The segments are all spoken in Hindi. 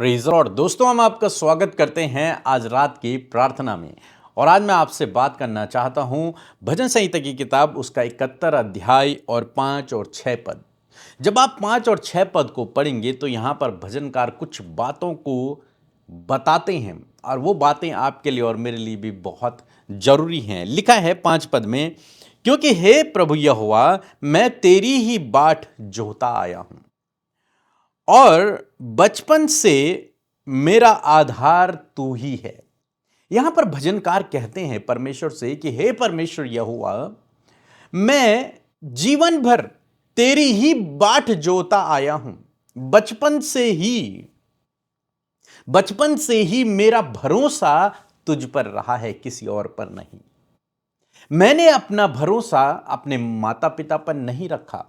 Praise the Lord. दोस्तों, हम आपका स्वागत करते हैं आज रात की प्रार्थना में। और आज मैं आपसे बात करना चाहता हूं भजन संहिता की किताब उसका 71 अध्याय और 5 और 6 पद। जब आप 5 और 6 पद को पढ़ेंगे तो यहां पर भजनकार कुछ बातों को बताते हैं और वो बातें आपके लिए और मेरे लिए भी बहुत जरूरी हैं। लिखा है 5 पद में, क्योंकि हे प्रभु यहोवा, मैं तेरी ही बाट जोहता आया हूं और बचपन से मेरा आधार तू ही है। यहां पर भजनकार कहते हैं परमेश्वर से कि हे परमेश्वर यहोवा, मैं जीवन भर तेरी ही बाट जोता आया हूं। बचपन से ही मेरा भरोसा तुझ पर रहा है, किसी और पर नहीं। मैंने अपना भरोसा अपने माता पिता पर नहीं रखा।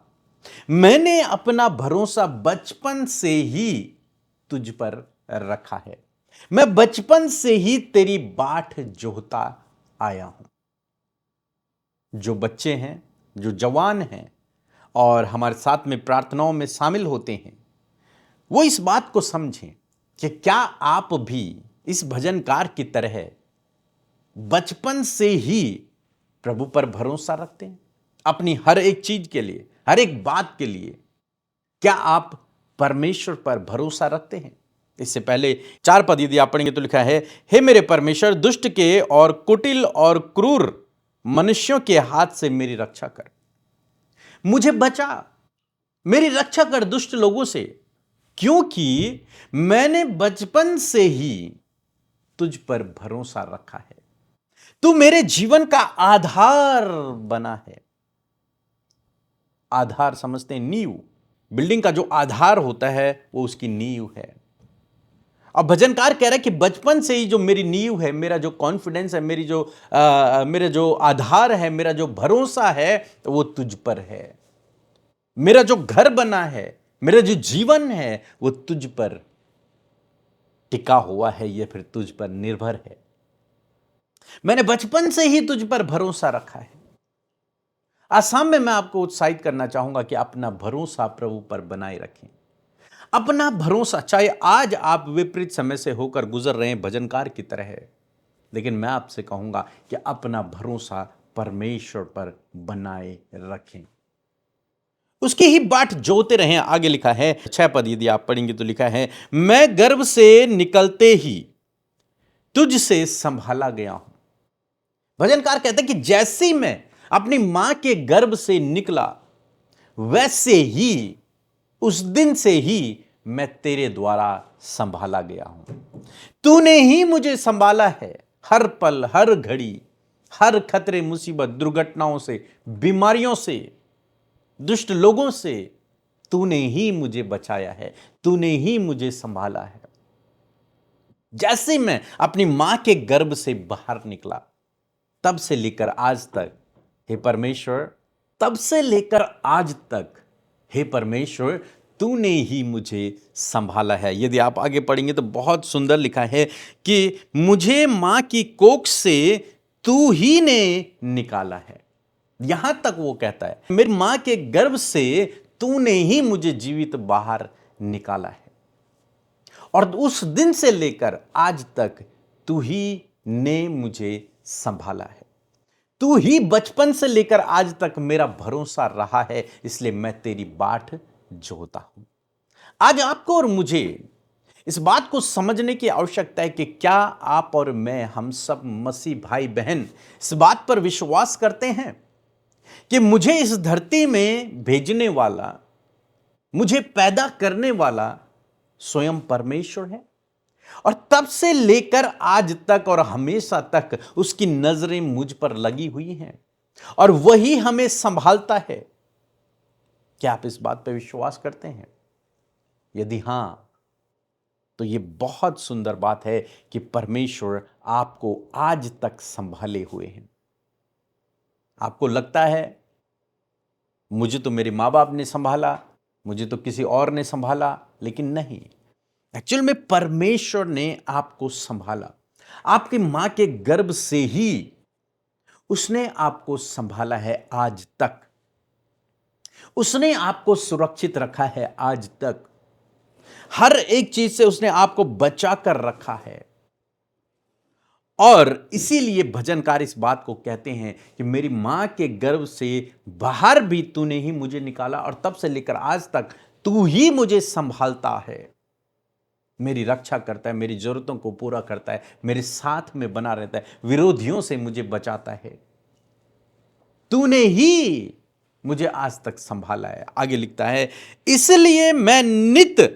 मैंने अपना भरोसा बचपन से ही तुझ पर रखा है। मैं बचपन से ही तेरी बाट जोहता आया हूं। जो बच्चे हैं, जो जवान हैं और हमारे साथ में प्रार्थनाओं में शामिल होते हैं, वो इस बात को समझें कि क्या आप भी इस भजनकार की तरह बचपन से ही प्रभु पर भरोसा रखते हैं? अपनी हर एक चीज के लिए, हर एक बात के लिए क्या आप परमेश्वर पर भरोसा रखते हैं? इससे पहले 4 पद यदि आप पढ़ेंगे तो लिखा है, हे मेरे परमेश्वर, दुष्ट के और कुटिल और क्रूर मनुष्यों के हाथ से मेरी रक्षा कर। मुझे बचा, मेरी रक्षा कर दुष्ट लोगों से, क्योंकि मैंने बचपन से ही तुझ पर भरोसा रखा है। तू मेरे जीवन का आधार बना है। आधार समझते हैं, नींव। बिल्डिंग का जो आधार होता है वो उसकी नींव है। अब भजनकार कह रहा है कि बचपन से ही जो मेरी नींव है, मेरा जो कॉन्फिडेंस है, मेरा जो आधार है, मेरा जो भरोसा है, वो तुझ पर है। मेरा जो घर बना है, मेरा जो जीवन है, वो तुझ पर टिका हुआ है, या फिर तुझ पर निर्भर है। मैंने बचपन से ही तुझ पर भरोसा रखा है। आसाम में मैं आपको उत्साहित करना चाहूंगा कि अपना भरोसा प्रभु पर बनाए रखें। अपना भरोसा, चाहे आज आप विपरीत समय से होकर गुजर रहे हैं भजनकार की तरह है, लेकिन मैं आपसे कहूंगा कि अपना भरोसा परमेश्वर पर बनाए रखें, उसकी ही बाट जोते रहें। आगे लिखा है 6 पद यदि आप पढ़ेंगे तो लिखा है, मैं गर्भ से निकलते ही तुझसे संभाला गया हूं। भजनकार कहते हैं कि जैसे मैं अपनी मां के गर्भ से निकला, वैसे ही उस दिन से ही मैं तेरे द्वारा संभाला गया हूं। तूने ही मुझे संभाला है। हर पल, हर घड़ी, हर खतरे, मुसीबत, दुर्घटनाओं से, बीमारियों से, दुष्ट लोगों से तूने ही मुझे बचाया है। तूने ही मुझे संभाला है। जैसे मैं अपनी मां के गर्भ से बाहर निकला, तब से लेकर आज तक, हे परमेश्वर, तब से लेकर आज तक, हे परमेश्वर, तूने ही मुझे संभाला है। यदि आप आगे पढ़ेंगे तो बहुत सुंदर लिखा है कि मुझे मां की कोख से तू ही ने निकाला है। यहां तक वो कहता है, मेरी मां के गर्भ से तूने ही मुझे जीवित बाहर निकाला है, और उस दिन से लेकर आज तक तू ही ने मुझे संभाला है। तू ही बचपन से लेकर आज तक मेरा भरोसा रहा है, इसलिए मैं तेरी बाट जोहता हूं। आज आपको और मुझे इस बात को समझने की आवश्यकता है कि क्या आप और मैं, हम सब मसीह भाई बहन, इस बात पर विश्वास करते हैं कि मुझे इस धरती में भेजने वाला, मुझे पैदा करने वाला स्वयं परमेश्वर है, और तब से लेकर आज तक और हमेशा तक उसकी नजरें मुझ पर लगी हुई हैं और वही हमें संभालता है। क्या आप इस बात पर विश्वास करते हैं? यदि हां, तो यह बहुत सुंदर बात है कि परमेश्वर आपको आज तक संभाले हुए हैं। आपको लगता है मुझे तो मेरे मां बाप ने संभाला, मुझे तो किसी और ने संभाला, लेकिन नहीं। एक्चुअल में परमेश्वर ने आपको संभाला। आपकी मां के गर्भ से ही उसने आपको संभाला है आज तक। उसने आपको सुरक्षित रखा है आज तक। हर एक चीज से उसने आपको बचा कर रखा है। और इसीलिए भजनकार इस बात को कहते हैं कि मेरी मां के गर्भ से बाहर भी तूने ही मुझे निकाला, और तब से लेकर आज तक तू ही मुझे संभालता है, मेरी रक्षा करता है, मेरी जरूरतों को पूरा करता है, मेरे साथ में बना रहता है, विरोधियों से मुझे बचाता है। तूने ही मुझे आज तक संभाला है। आगे लिखता है, इसलिए मैं नित्य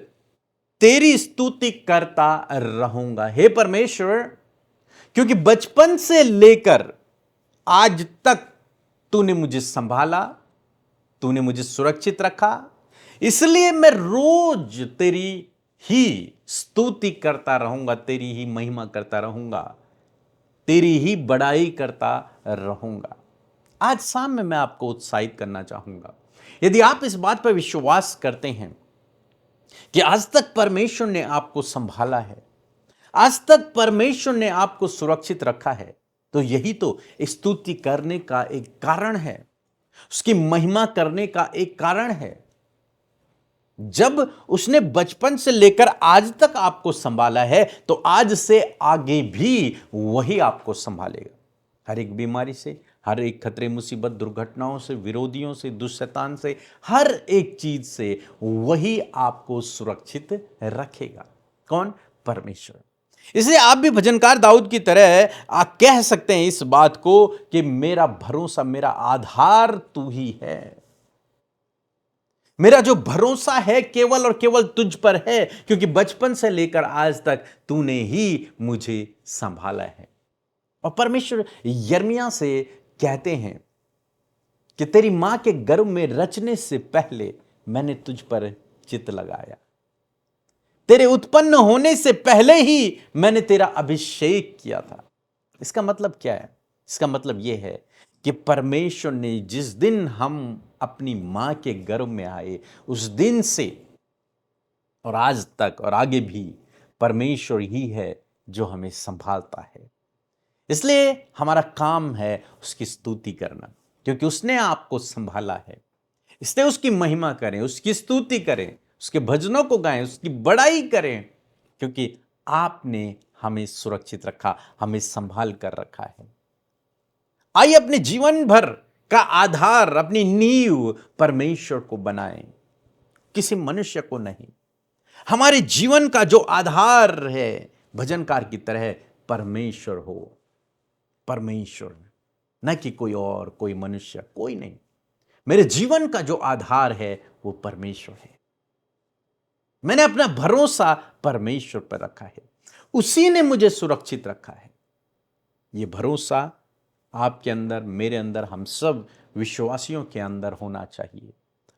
तेरी स्तुति करता रहूंगा। हे परमेश्वर, क्योंकि बचपन से लेकर आज तक तूने मुझे संभाला, तूने मुझे सुरक्षित रखा, इसलिए मैं रोज तेरी ही स्तुति करता रहूंगा, तेरी ही महिमा करता रहूंगा, तेरी ही बड़ाई करता रहूंगा। आज शाम में मैं आपको उत्साहित करना चाहूंगा, यदि आप इस बात पर विश्वास करते हैं कि आज तक परमेश्वर ने आपको संभाला है, आज तक परमेश्वर ने आपको सुरक्षित रखा है, तो यही तो स्तुति करने का एक कारण है, उसकी महिमा करने का एक कारण है। जब उसने बचपन से लेकर आज तक आपको संभाला है, तो आज से आगे भी वही आपको संभालेगा। हर एक बीमारी से, हर एक खतरे, मुसीबत, दुर्घटनाओं से, विरोधियों से, दुष्शैतान से, हर एक चीज से वही आपको सुरक्षित रखेगा। कौन? परमेश्वर। इसलिए आप भी भजनकार दाऊद की तरह आप कह सकते हैं इस बात को कि मेरा भरोसा, मेरा आधार तू ही है। मेरा जो भरोसा है केवल और केवल तुझ पर है, क्योंकि बचपन से लेकर आज तक तूने ही मुझे संभाला है। और परमेश्वर यिर्मयाह से कहते हैं कि तेरी मां के गर्भ में रचने से पहले मैंने तुझ पर चित्त लगाया, तेरे उत्पन्न होने से पहले ही मैंने तेरा अभिषेक किया था। इसका मतलब क्या है? इसका मतलब यह है कि परमेश्वर ने जिस दिन हम अपनी मां के गर्भ में आए, उस दिन से और आज तक और आगे भी परमेश्वर ही है जो हमें संभालता है। इसलिए हमारा काम है उसकी स्तुति करना, क्योंकि उसने आपको संभाला है। इसलिए उसकी महिमा करें, उसकी स्तुति करें, उसके भजनों को गाएं, उसकी बड़ाई करें, क्योंकि आपने हमें सुरक्षित रखा, हमें संभाल कर रखा है। आइए अपने जीवन भर का आधार, अपनी नींव परमेश्वर को बनाएं, किसी मनुष्य को नहीं। हमारे जीवन का जो आधार है, भजनकार की तरह परमेश्वर हो, परमेश्वर, न कि कोई और, कोई मनुष्य, कोई नहीं। मेरे जीवन का जो आधार है वो परमेश्वर है। मैंने अपना भरोसा परमेश्वर पर रखा है, उसी ने मुझे सुरक्षित रखा है। ये भरोसा आपके अंदर, मेरे अंदर, हम सब विश्वासियों के अंदर होना चाहिए।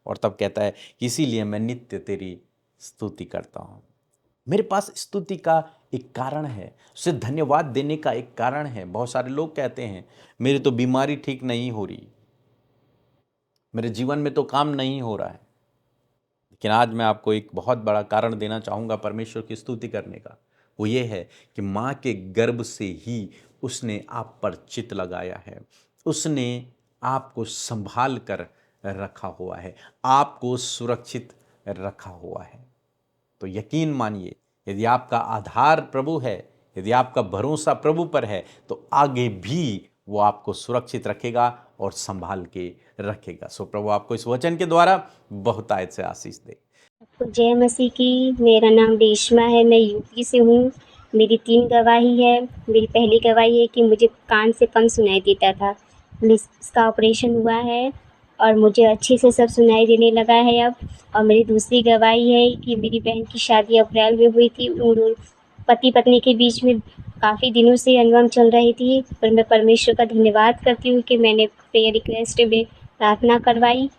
और तब कहता है कि इसीलिए मैं नित्य तेरी स्तुति करता हूं। मेरे पास स्तुति का एक कारण है, उसे धन्यवाद देने का एक कारण है। बहुत सारे लोग कहते हैं मेरी तो बीमारी ठीक नहीं हो रही, मेरे जीवन में तो काम नहीं हो रहा है, लेकिन आज मैं आपको एक बहुत बड़ा कारण देना चाहूँगा परमेश्वर की स्तुति करने का। वो ये है कि माँ के गर्भ से ही उसने आप पर चित्त लगाया है, उसने आपको संभाल कर रखा हुआ है, आपको सुरक्षित रखा हुआ है। तो यकीन मानिए, यदि आपका आधार प्रभु है, यदि आपका भरोसा प्रभु पर है, तो आगे भी वो आपको सुरक्षित रखेगा और संभाल के रखेगा। सो प्रभु आपको इस वचन के द्वारा बहुतायत से आशीष दे। जय मसीह की। मेरा नाम रेशमा है, मैं यूपी से हूँ। मेरी 3 गवाही है। मेरी पहली गवाही है कि मुझे कान से कम सुनाई देता था, इसका ऑपरेशन हुआ है और मुझे अच्छे से सब सुनाई देने लगा है अब। और मेरी दूसरी गवाही है कि मेरी बहन की शादी अप्रैल में हुई थी। उन पति पत्नी के बीच में काफ़ी दिनों से अनबन चल रही थी, पर मैं परमेश्वर का धन्यवाद करती हूँ कि मैंने प्रेयर रिक्वेस्ट में प्रार्थना करवाई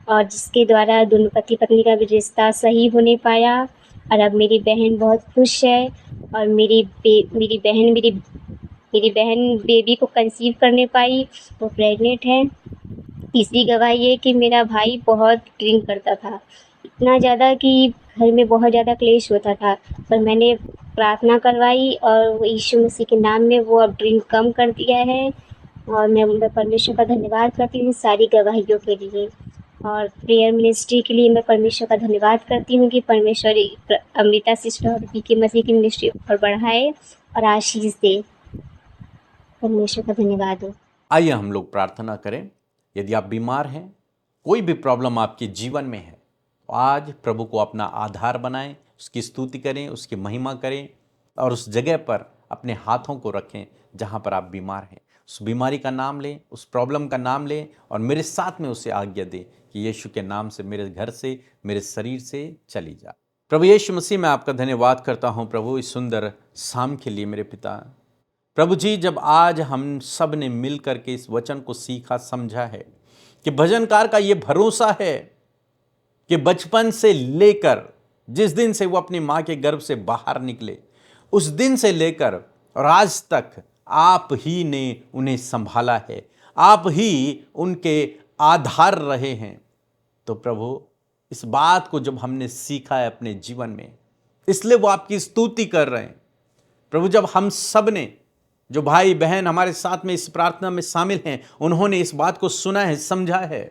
और जिसके द्वारा दोनों पति पत्नी का भी रिश्ता सही होने पाया। और अब मेरी बहन बहुत खुश है और मेरी बहन बेबी को कंसीव करने पाई, वो प्रेग्नेंट है। तीसरी गवाही है कि मेरा भाई बहुत ड्रिंक करता था, इतना ज़्यादा कि घर में बहुत ज़्यादा क्लेश होता था, पर मैंने प्रार्थना करवाई और वो यीशु मसीह के नाम में वो अब ड्रिंक कम कर दिया है। और मैं परमेश्वर का धन्यवाद करती हूँ सारी गवाहियों के लिए। और प्रेयर मिनिस्ट्री के लिए मैं परमेश्वर का धन्यवाद करती हूँ कि परमेश्वर अमृता सिस्टर और पी के मसीह की मिनिस्ट्री और बढ़ाए और आशीष दे। परमेश्वर का धन्यवाद हो। आइए हम लोग प्रार्थना करें। यदि आप बीमार हैं, कोई भी प्रॉब्लम आपके जीवन में है, तो आज प्रभु को अपना आधार बनाएं, उसकी स्तुति करें, उसकी महिमा करें और उस जगह पर अपने हाथों को रखें जहां पर आप बीमार हैं। उस बीमारी का नाम लें, उस प्रॉब्लम का नाम लें और मेरे साथ में उसे आज्ञा दें कि यीशु के नाम से मेरे घर से, मेरे शरीर से चली जा। प्रभु यीशु मसीह, मैं आपका धन्यवाद करता हूं प्रभु इस सुंदर शाम के लिए मेरे पिता। प्रभु जी, जब आज हम सब ने मिल करके इस वचन को सीखा, समझा है कि भजनकार का ये भरोसा है कि बचपन से लेकर जिस दिन से वो अपनी माँ के गर्भ से बाहर निकले, उस दिन से लेकर और आज तक आप ही ने उन्हें संभाला है, आप ही उनके आधार रहे हैं। तो प्रभु, इस बात को जब हमने सीखा है अपने जीवन में, इसलिए वो आपकी स्तुति कर रहे हैं। प्रभु, जब हम सब ने, जो भाई बहन हमारे साथ में इस प्रार्थना में शामिल हैं, उन्होंने इस बात को सुना है, समझा है,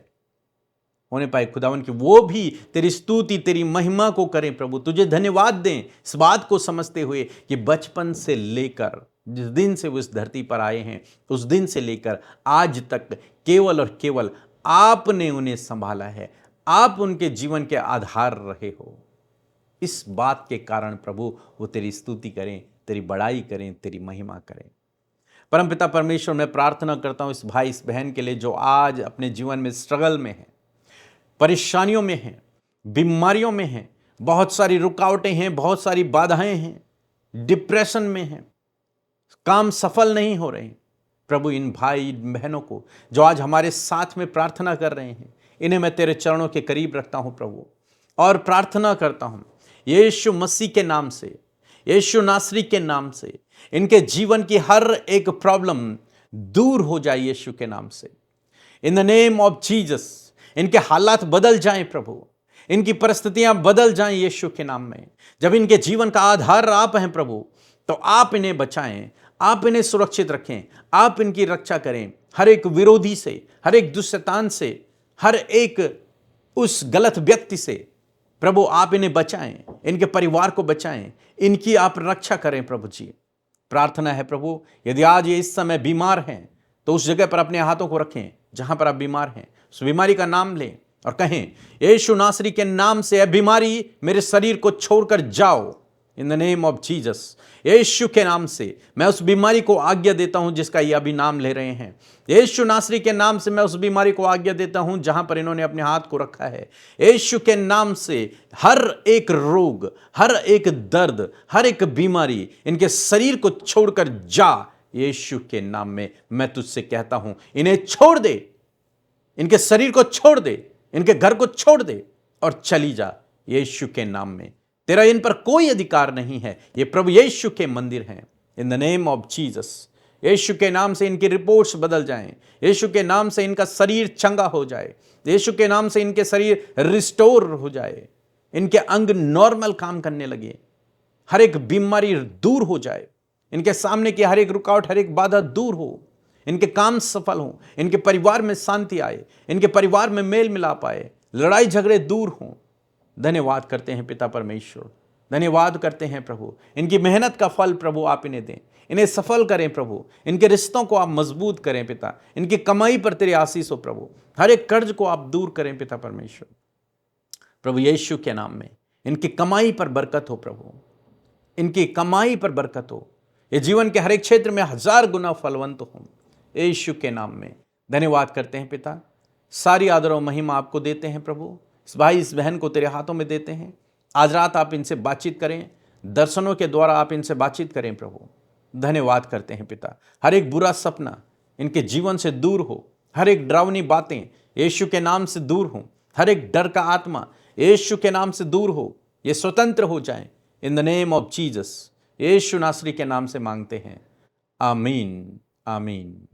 होने पाए खुदावन कि वो भी तेरी स्तुति, तेरी महिमा को करें। प्रभु, तुझे धन्यवाद दें इस बात को समझते हुए कि बचपन से लेकर जिस दिन से वो इस धरती पर आए हैं, उस दिन से लेकर आज तक केवल और केवल आपने उन्हें संभाला है, आप उनके जीवन के आधार रहे हो। इस बात के कारण प्रभु वो तेरी स्तुति करें, तेरी बड़ाई करें, तेरी महिमा करें। परमपिता परमेश्वर, मैं प्रार्थना करता हूं इस भाई इस बहन के लिए जो आज अपने जीवन में स्ट्रगल में है, परेशानियों में हैं, बीमारियों में हैं, बहुत सारी रुकावटें हैं, बहुत सारी बाधाएं हैं, डिप्रेशन में हैं, काम सफल नहीं हो रहे हैं। प्रभु, इन भाई बहनों को जो आज हमारे साथ में प्रार्थना कर रहे हैं, इन्हें मैं तेरे चरणों के करीब रखता हूं प्रभु, और प्रार्थना करता हूं यीशु मसीह के नाम से, यीशु नासरी के नाम से, इनके जीवन की हर एक प्रॉब्लम दूर हो जाए यीशु के नाम से। इन द नेम ऑफ जीसस इनके हालात बदल जाएं प्रभु, इनकी परिस्थितियां बदल जाएं यीशु के नाम में। जब इनके जीवन का आधार आप हैं प्रभु, तो आप इन्हें बचाएं, आप इन्हें सुरक्षित रखें, आप इनकी रक्षा करें हर एक विरोधी से, हर एक दुष्शैतान से, हर एक उस गलत व्यक्ति से। प्रभु, आप इन्हें बचाएं, इनके परिवार को बचाएं, इनकी आप रक्षा करें प्रभु जी। प्रार्थना है प्रभु, यदि आज ये इस समय बीमार हैं, तो उस जगह पर अपने हाथों को रखें जहां पर आप बीमार हैं, उस बीमारी का नाम लें और कहें यीशु नासरी के नाम से बीमारी मेरे शरीर को छोड़कर जाओ। In the name of Jesus, Yeshu के नाम से मैं उस बीमारी को आज्ञा देता हूं जिसका ये अभी नाम ले रहे हैं। यीशु नासरी के नाम से मैं उस बीमारी को आज्ञा देता हूं जहां पर इन्होंने अपने हाथ को रखा है। यीशु के नाम से हर एक रोग, हर एक दर्द, हर एक बीमारी इनके शरीर को छोड़कर जा। यीशु के नाम में मैं तुझसे कहता हूं, इन्हें छोड़ दे, इनके शरीर को छोड़ दे, इनके घर को छोड़ दे और चली जा यीशु के नाम में। तेरा इन पर कोई अधिकार नहीं है, ये प्रभु यीशु के मंदिर हैं। In the name of Jesus, Yeshu के नाम से इनकी रिपोर्ट्स बदल जाएं, यीशु के नाम से इनका शरीर चंगा हो जाए, यीशु के नाम से इनके शरीर रिस्टोर हो जाए, इनके अंग नॉर्मल काम करने लगे, हर एक बीमारी दूर हो जाए, इनके सामने की हर एक रुकावट, हर एक बाधा दूर हो, इनके काम सफल हों, इनके परिवार में शांति आए, इनके परिवार में मेल मिलाप आए, लड़ाई झगड़े दूर हों। धन्यवाद करते हैं पिता परमेश्वर, धन्यवाद करते हैं प्रभु, इनकी मेहनत का फल प्रभु आप इन्हें दें, इन्हें सफल करें प्रभु, इनके रिश्तों को आप मजबूत करें पिता, इनकी कमाई पर तेरी आशीष हो प्रभु, हर एक कर्ज को आप दूर करें पिता परमेश्वर। प्रभु यीशु के नाम में इनकी कमाई पर बरकत हो प्रभु, इनकी कमाई पर बरकत हो, ये जीवन के हर एक क्षेत्र में 1000 गुना फलवंत हो यीशु के नाम में। धन्यवाद करते हैं पिता, सारी आदर और महिमा आपको देते हैं प्रभु। इस भाई इस बहन को तेरे हाथों में देते हैं। आज रात आप इनसे बातचीत करें, दर्शनों के द्वारा आप इनसे बातचीत करें प्रभु। धन्यवाद करते हैं पिता, हर एक बुरा सपना इनके जीवन से दूर हो, हर एक डरावनी बातें यीशु के नाम से दूर हो, हर एक डर का आत्मा यीशु के नाम से दूर हो, ये स्वतंत्र हो जाएं। In the name of Jesus, Yeshu Nasari के नाम से मांगते हैं, आमीन आमीन।